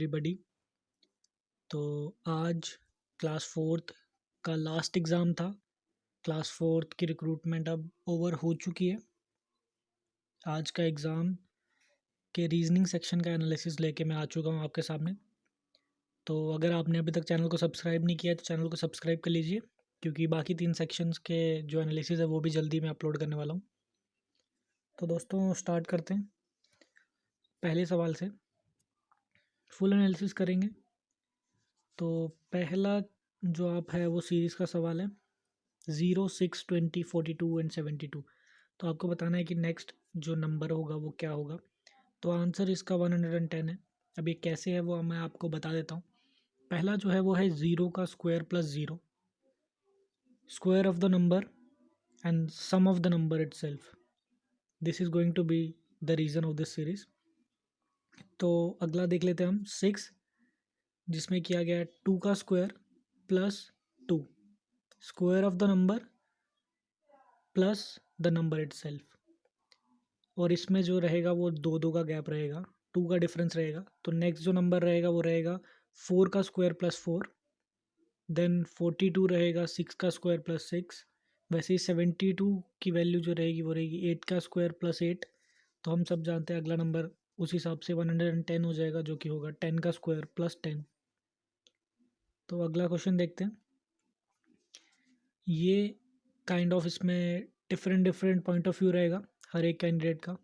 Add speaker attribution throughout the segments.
Speaker 1: Everybody. तो आज class fourth का लास्ट एग्ज़ाम था। क्लास फोर्थ की रिक्रूटमेंट अब ओवर हो चुकी है। आज का एग्ज़ाम के रीजनिंग सेक्शन का एनालिसिस लेके मैं आ चुका हूँ आपके सामने। तो अगर आपने अभी तक चैनल को सब्सक्राइब नहीं किया है तो चैनल को सब्सक्राइब कर लीजिए, क्योंकि बाकी 3 सेक्शंस के जो एनालिसिस है वो भी जल्दी मैं अपलोड करने वाला हूँ। तो दोस्तों स्टार्ट करते हैं पहले सवाल से। फुल एनालिसिस करेंगे। तो पहला जो आप है वो सीरीज़ का सवाल है 0, 6, 20, 42 एंड 72। तो आपको बताना है कि नेक्स्ट जो नंबर होगा वो क्या होगा। तो आंसर इसका 110 है। अब ये कैसे है वो मैं आपको बता देता हूँ। पहला जो है वो है 0 का square plus 0, square of the number and sum of the number itself. This is going to be the reason of this series. तो अगला देख लेते हैं हम 6, जिसमें किया गया है 2 का square plus 2, square of the number plus the number itself. और इसमें जो रहेगा वो दो दो का गैप रहेगा, 2 का डिफरेंस रहेगा। तो नेक्स्ट जो नंबर रहेगा वो रहेगा 4 का स्क्वायर प्लस 4, देन 42 रहेगा 6 का स्क्वायर प्लस 6। वैसे ही 72 की वैल्यू जो रहेगी वो रहेगी 8 का स्क्वायर प्लस 8। तो हम सब जानते हैं अगला नंबर उस हिसाब से 110 हो जाएगा, जो कि होगा 10 का स्क्वायर प्लस 10। तो अगला क्वेश्चन देखते हैं। ये काइंड ऑफ इसमें डिफरेंट पॉइंट ऑफ व्यू रहेगा हर एक कैंडिडेट का।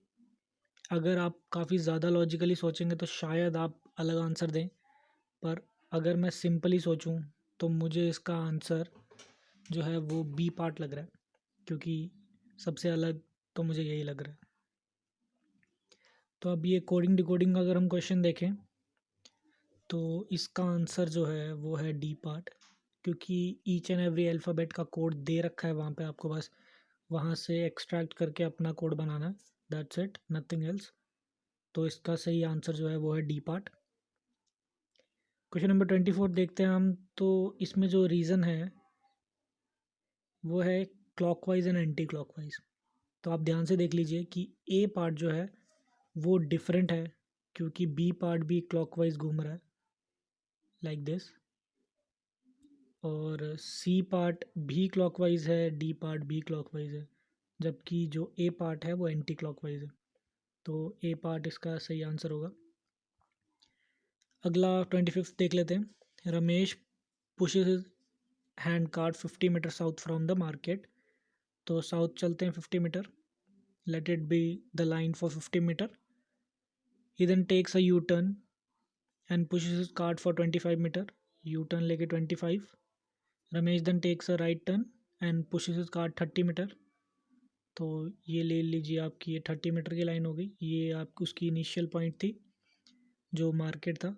Speaker 1: अगर आप काफ़ी ज़्यादा लॉजिकली सोचेंगे तो शायद आप अलग आंसर दें, पर अगर मैं सिंपली सोचूं तो मुझे इसका आंसर जो है वो बी पार्ट लग रहा है, क्योंकि सबसे अलग तो मुझे यही लग रहा है। तो अब ये कोडिंग डिकोडिंग का अगर हम क्वेश्चन देखें तो इसका आंसर जो है वो है डी पार्ट, क्योंकि ईच एंड एवरी अल्फ़ाबेट का कोड दे रखा है वहाँ पे, आपको बस वहाँ से एक्सट्रैक्ट करके अपना कोड बनाना है। That's it, nothing else. तो इसका सही आंसर जो है वो है डी पार्ट। क्वेश्चन नंबर 24 देखते हैं हम। तो इसमें जो रीज़न है वो है क्लॉकवाइज एंड एंटी क्लॉकवाइज। तो आप ध्यान से देख लीजिए कि ए पार्ट जो है वो डिफरेंट है, क्योंकि बी पार्ट भी क्लॉकवाइज घूम रहा है लाइक दिस, और सी पार्ट भी क्लॉकवाइज है, डी पार्ट भी क्लॉकवाइज है, जबकि जो ए पार्ट है वो एंटी क्लॉकवाइज है। तो ए पार्ट इसका सही आंसर होगा। अगला 25 देख लेते हैं। Ramesh pushes his hand cart 50 metre south from the market. तो साउथ चलते हैं 50 metre, let it be the line for 50 metre. He then takes a U turn and pushes his cart for 25 metre, U turn लेके 25। Ramesh then takes a right turn and pushes his cart 30 metre. तो ये ले लीजिए आपकी ये 30 metre की line हो गई। ये आपकी उसकी इनिशियल पॉइंट थी जो मार्केट था।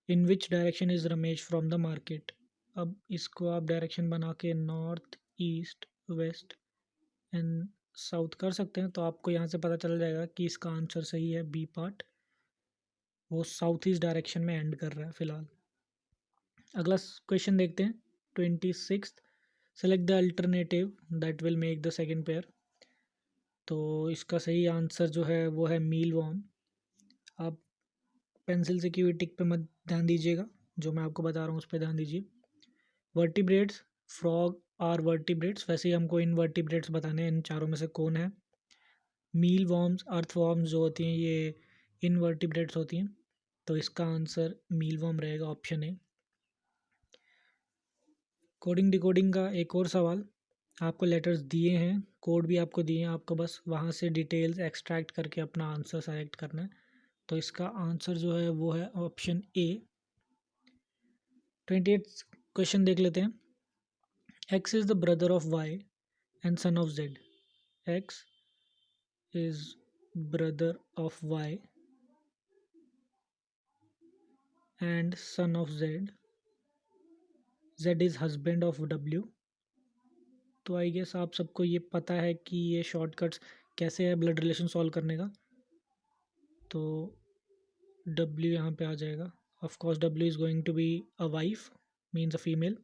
Speaker 1: In which direction is Ramesh from the market. अब इसको आप डायरेक्शन बना के north, east, west and south कर सकते हैं। तो आपको यहाँ से पता चल जाएगा कि इसका आंसर सही है बी पार्ट, वो साउथ ईस्ट डायरेक्शन में एंड कर रहा है फिलहाल। अगला क्वेश्चन देखते हैं 26। Select the alternative that will make the second pair. तो इसका सही आंसर जो है वो है मील वॉर्म। आप पेंसिल से की हुई टिक पे मत ध्यान दीजिएगा, जो मैं आपको बता रहा हूँ उस पर ध्यान दीजिए। Vertebrates, frog are vertebrates. वैसे ही हमको इन वर्टिब्रेट्स बताने हैं इन चारों में से कौन है। मील वॉर्म्स, अर्थ वॉर्म्स जो होती हैं ये इनवर्टिब्रेट्स होती हैं। तो इसका आंसर मील वॉर्म रहेगा, ऑप्शन ए। कोडिंग डिकोडिंग का एक और सवाल। आपको लेटर्स दिए हैं, कोड भी आपको दिए हैं, आपको बस वहाँ से डिटेल्स एक्सट्रैक्ट करके अपना आंसर सेलेक्ट करना है। तो इसका आंसर जो है वो है ऑप्शन ए। 28 क्वेश्चन देख लेते हैं। X is the brother of Y and son of Z. X is brother of Y and son of Z. Z is husband of W। तो आई गेस आप सबको ये पता है कि ये शॉर्टकट्स कैसे है ब्लड रिलेशन सॉल्व करने का। तो W यहाँ पे आ जाएगा। Of course W is going to be a wife, means a female.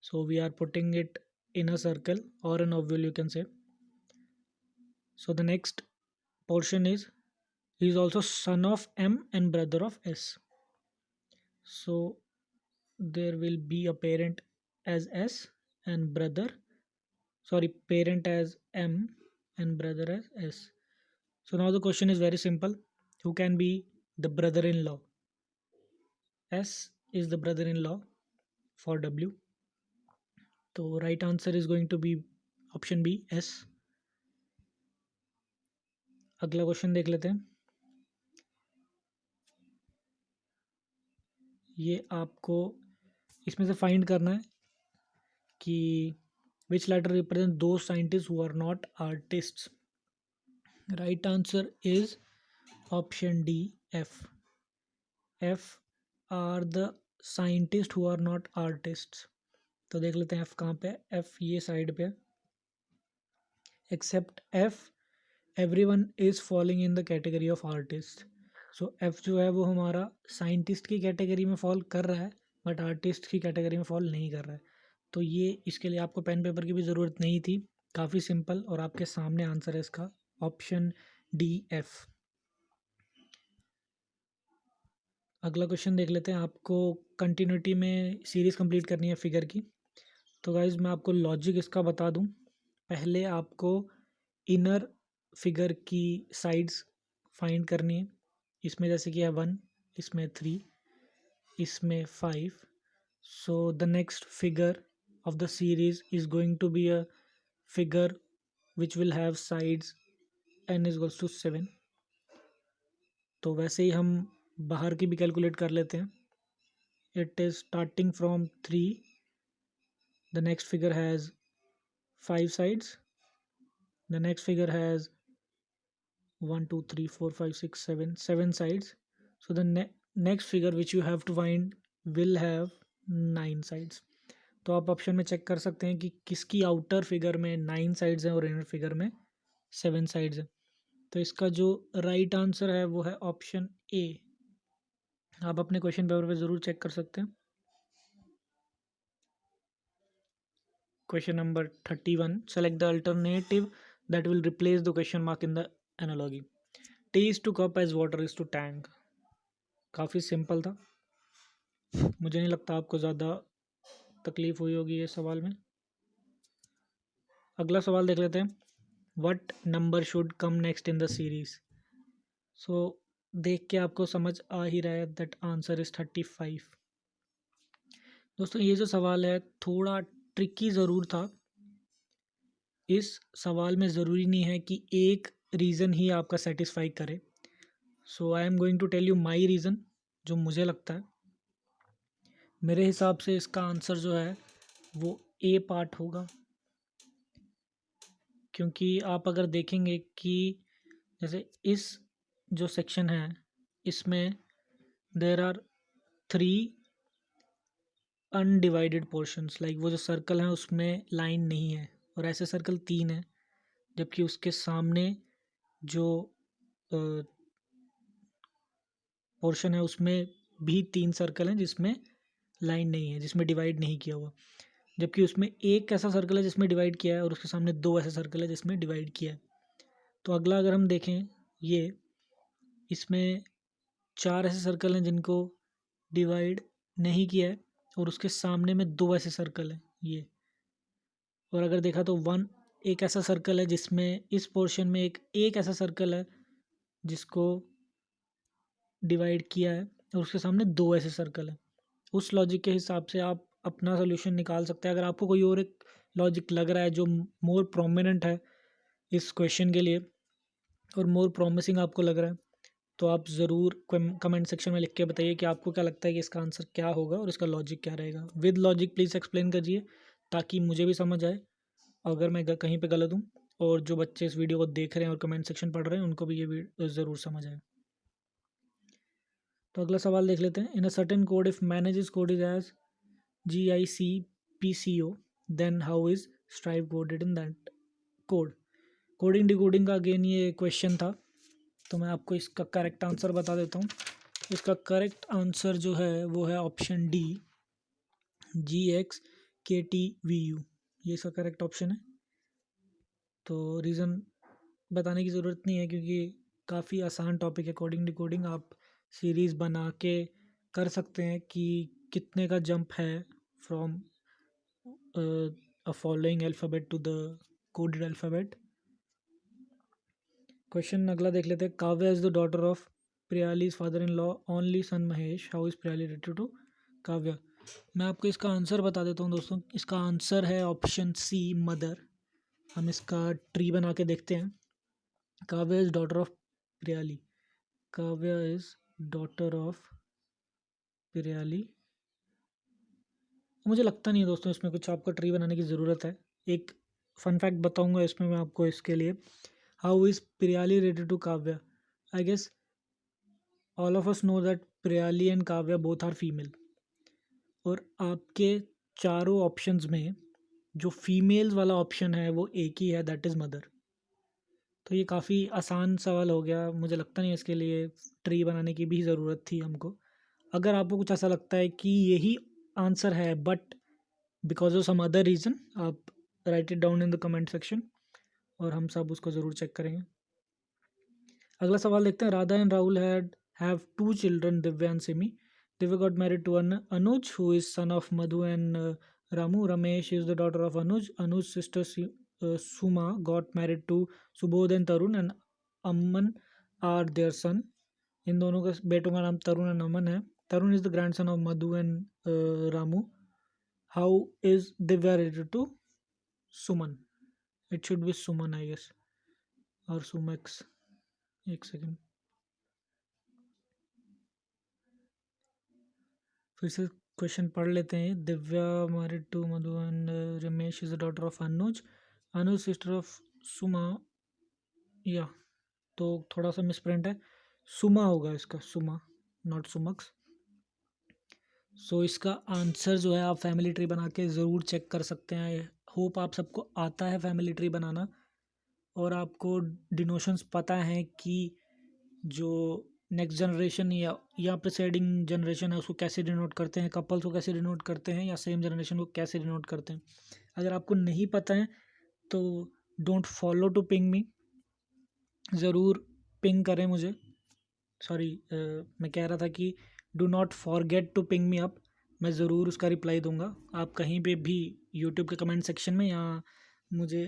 Speaker 1: So we are putting it in a circle or an oval, you can say. So the next portion is he is also son of M and brother of S. so there will be a parent as S and brother, sorry, parent as M and brother as S. So now the question is very simple. Who can be the brother-in-law? S is the brother-in-law for W. So right answer is going to be option B, S. अगला question देख लेते हैं. ये आपको इसमें से find करना है कि which letter represent those scientists who are not artists. Right answer is option D, F. F are the scientists who are not artists. तो देख लेते हैं F कहाँ पे है. F ये साइड पे है. Except F, everyone is falling in the category of artist. So F जो है वो हमारा साइंटिस्ट की कैटेगरी में फॉल कर रहा है बट आर्टिस्ट की कैटेगरी में फॉल नहीं कर रहा है. तो ये इसके लिए आपको पेन पेपर की भी ज़रूरत नहीं थी. काफ़ी सिंपल और आपके सामने आंसर है इसका, ऑप्शन डी, एफ. अगला क्वेश्चन देख लेते हैं. आपको कंटिन्यूटी में सीरीज़ कंप्लीट करनी है फिगर की. तो गाइज मैं आपको लॉजिक इसका बता दूं. पहले आपको इनर फिगर की साइड्स फाइंड करनी है. इसमें जैसे कि है 1, इसमें 3, इसमें 5. So the next figure of the series is going to be a figure which will have sides n is equals to 7. तो वैसे ही हम बाहर की भी कैलकुलेट कर लेते हैं. It is starting from 3. The next figure has 5 sides. The next figure has 1 2 3 4 5 6 7 sides. So the next figure which you have to find will have 9 sides. तो आप ऑप्शन में चेक कर सकते हैं कि किसकी आउटर फिगर में 9 साइड्स हैं और इनर फिगर में 7 साइड्स हैं. तो इसका जो राइट आंसर है वो है ऑप्शन ए. आप अपने क्वेश्चन पेपर पे ज़रूर चेक कर सकते हैं. Question number 31. Select the alternative that will replace the question mark in the analogy. T is to cup as water is to tank. काफ़ी सिंपल था. मुझे नहीं लगता आपको ज़्यादा तकलीफ हुई होगी ये सवाल में. अगला सवाल देख लेते हैं. What number should come next in the series? So देख के आपको समझ आ ही रहा है that answer is 35. दोस्तों ये जो सवाल है थोड़ा ट्रिकी ज़रूर था. इस सवाल में ज़रूरी नहीं है कि एक रीज़न ही आपका सेटिस्फाई करे. So I am going to tell you my reason जो मुझे लगता है. मेरे हिसाब से इसका आंसर जो है वो ए पार्ट होगा. क्योंकि आप अगर देखेंगे कि जैसे इस जो सेक्शन है इसमें there are 3 undivided portions. Like वो जो सर्कल है उसमें लाइन नहीं है और ऐसे सर्कल 3 है. जबकि उसके सामने जो पोर्शन है उसमें भी 3 सर्कल हैं जिसमें लाइन नहीं है, जिसमें डिवाइड नहीं किया हुआ. जबकि उसमें एक ऐसा सर्कल है जिसमें डिवाइड किया है और उसके सामने 2 ऐसे सर्कल है जिसमें डिवाइड किया है. तो अगला अगर हम देखें ये इसमें 4 ऐसे सर्कल हैं जिनको डिवाइड नहीं किया है और उसके सामने में 2 ऐसे सर्कल हैं ये. और अगर देखा तो 1 एक ऐसा सर्कल है जिसमें इस पोर्शन में एक ऐसा सर्कल है जिसको डिवाइड किया है और उसके सामने 2 ऐसे सर्कल हैं. उस लॉजिक के हिसाब से आप अपना सोल्यूशन निकाल सकते हैं. अगर आपको कोई और एक लॉजिक लग रहा है जो मोर प्रोमिनेंट है इस क्वेश्चन के लिए और मोर प्रॉमिसिंग आपको लग रहा है तो आप ज़रूर कमेंट सेक्शन में लिख के बताइए कि आपको क्या लगता है कि इसका आंसर क्या होगा और इसका लॉजिक क्या रहेगा. विद लॉजिक प्लीज़ एक्सप्लेन कीजिए ताकि मुझे भी समझ आए अगर मैं कहीं पे गलत हूँ. और जो बच्चे इस वीडियो को देख रहे हैं और कमेंट सेक्शन पढ़ रहे हैं उनको भी ये ज़रूर समझ आए. तो अगला सवाल देख लेते हैं. In a certain code if manages code is as GICPCO then how is strive coded in that code. Coding decoding का अगेन ये क्वेश्चन था तो मैं आपको इसका करेक्ट आंसर बता देता हूँ. इसका करेक्ट आंसर जो है वो है ऑप्शन डी, GXKTVU. ये इसका करेक्ट ऑप्शन है. तो रीज़न बताने की ज़रूरत नहीं है क्योंकि काफ़ी आसान टॉपिक है कोडिंग डिकोडिंग. आप सीरीज़ बना के कर सकते हैं कि कितने का जंप है from a following alphabet to the coded alphabet. Question अगला देख लेते हैं। Kavya is the daughter of Priyali's father in law only son Mahesh, how is Priyali related to Kavya. मैं आपको इसका आंसर बता देता हूँ दोस्तों। इसका आंसर है ऑप्शन सी, मदर। हम इसका ट्री बना के देखते हैं। Kavya is daughter of Priyali, Kavya is daughter of Priyali. मुझे लगता नहीं है दोस्तों इसमें कुछ आपको ट्री बनाने की ज़रूरत है। एक फन फैक्ट बताऊंगा इसमें मैं आपको इसके लिए। How is Priyali related to Kavya? I guess all of us know that Priyali and Kavya both are female, और आपके चारों ऑप्शंस में जो फीमेल्स वाला ऑप्शन है वो एक ही है, दैट इज़ मदर। तो ये काफ़ी आसान सवाल हो गया। मुझे लगता नहीं इसके लिए ट्री बनाने की भी ज़रूरत थी हमको। अगर आपको कुछ ऐसा लगता है कि यही आंसर है but because of some other reason, आप write it down in the comment section और हम सब उसको ज़रूर चेक करेंगे। अगला सवाल देखते हैं। Radha and Rahul have two children, Divya and Simi. Divya got married to Anuj who is son of Madhu and Ramu. Ramesh is the daughter of Anuj. Anuj sister Suma got married to Subodh and Tarun and Aman are their son. इन दोनों के बेटों का नाम तरुण एंड अमन है। Tarun is the grandson of Madhu and Ramu. How is Divya related to Suman? It should be Suman I guess, और सुमेक्स। एक सेकेंड, फिर से क्वेश्चन पढ़ लेते हैं। Divya married to Madhu and Ramesh is the daughter of Anuj. Anuj sister of Suma, या तो थोड़ा सा मिसप्रिंट है, सुमा होगा इसका, सुमा नॉट सुमक्स। सो इसका आंसर जो है आप फैमिली ट्री बना के ज़रूर चेक कर सकते हैं। होप आप सबको आता है फैमिली ट्री बनाना और आपको डिनोशंस पता है कि जो नेक्स्ट जनरेशन या प्रिसाइडिंग जनरेशन है उसको कैसे डिनोट करते हैं, कपल्स को कैसे डिनोट करते हैं, या सेम जनरेशन को कैसे डिनोट करते हैं। अगर आपको नहीं पता है तो don't follow to ping me, ज़रूर पिंग करें मुझे। सॉरी, मैं कह रहा था कि do not forget to ping me up. मैं ज़रूर उसका रिप्लाई दूंगा। आप कहीं पे भी यूट्यूब के कमेंट सेक्शन में, या मुझे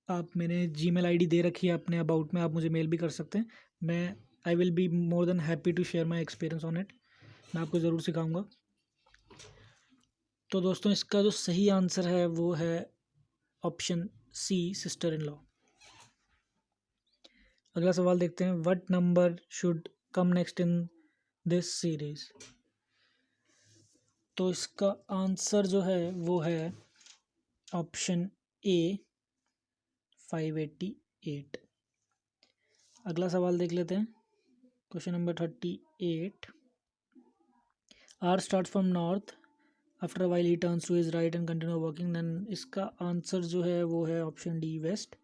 Speaker 1: आप मैंने जीमेल आईडी दे रखी है अपने अबाउट में, आप मुझे मेल भी कर सकते हैं। मैं I will be more than happy to share my experience on it. मैं आपको ज़रूर सिखाऊंगा। तो दोस्तों इसका जो सही आंसर है वो है option C, sister in law. अगला सवाल देखते हैं। What number should come next in this series? तो इसका आंसर जो है वो है ऑप्शन ए, 588। अगला सवाल देख लेते हैं। Question number 38। R start from north, after while he turns to his right and continue walking. Then इसका आंसर जो है वो है option D, west.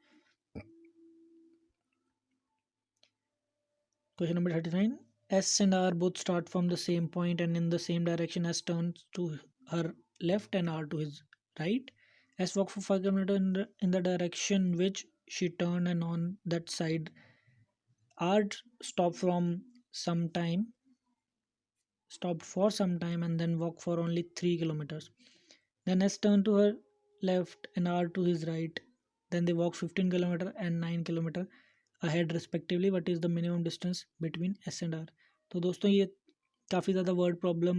Speaker 1: Question number 39। S and R both start from the same point and in the same direction. S turns to her left and R to his right. S walked for 5 kilometers in the direction which she turned, and on that side R stopped for some time and then walked for only 3 kilometers. Then S turned to her left and R to his right. Then they walked 15 kilometers and 9 kilometers ahead respectively. What is the minimum distance between S and R? तो दोस्तों ये काफ़ी ज़्यादा word problem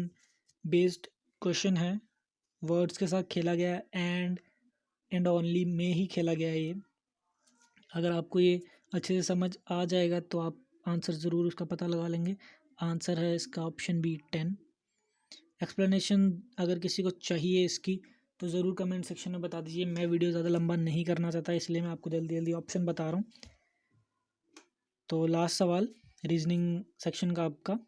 Speaker 1: based question है। Words के साथ खेला गया है, एंड ओनली में ही खेला गया है ये। अगर आपको ये अच्छे से समझ आ जाएगा तो आप आंसर ज़रूर उसका पता लगा लेंगे। आंसर है इसका ऑप्शन बी, 10। एक्सप्लेनेशन अगर किसी को चाहिए इसकी तो ज़रूर कमेंट सेक्शन में बता दीजिए। मैं वीडियो ज़्यादा लंबा नहीं करना चाहता, इसलिए मैं आपको जल्दी जल्दी ऑप्शन बता रहा हूँ। तो लास्ट सवाल रीजनिंग सेक्शन का आपका।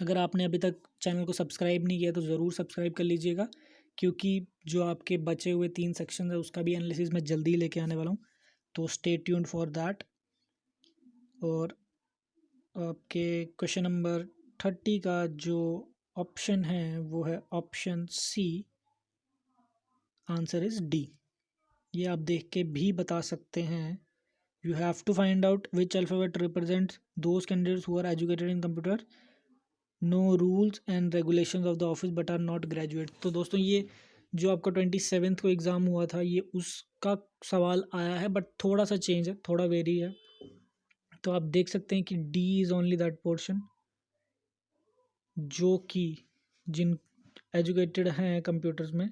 Speaker 1: अगर आपने अभी तक चैनल को सब्सक्राइब नहीं किया तो ज़रूर सब्सक्राइब कर लीजिएगा, क्योंकि जो आपके बचे हुए 3 सेक्शन है उसका भी एनालिसिस मैं जल्दी लेके आने वाला हूँ। तो स्टे ट्यून्ड फॉर दैट। और आपके क्वेश्चन नंबर 30 का जो ऑप्शन है वो है option C, answer is D. ये आप देख के भी बता सकते हैं। You have to find out which alphabet represents those candidates who are educated in computer know rules and regulations of the office but are not graduate. तो दोस्तों ये जो आपका 27 को एग्ज़ाम हुआ था ये उसका सवाल आया है, बट थोड़ा सा चेंज है, थोड़ा वेरी है। तो आप देख सकते हैं कि D is only that portion जो कि जिन एजुकेटेड हैं कंप्यूटर्स में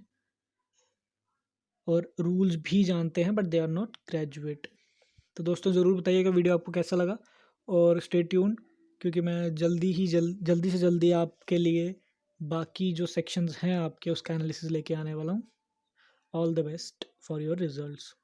Speaker 1: और रूल्स भी जानते हैं, but they are not graduate. तो दोस्तों ज़रूर बताइएगा वीडियो आपको कैसा लगा, और स्टे ट्यून, क्योंकि मैं जल्दी से जल्दी आपके लिए बाकी जो सेक्शंस हैं आपके उसका एनालिसिस लेके आने वाला हूँ। All the best for your results.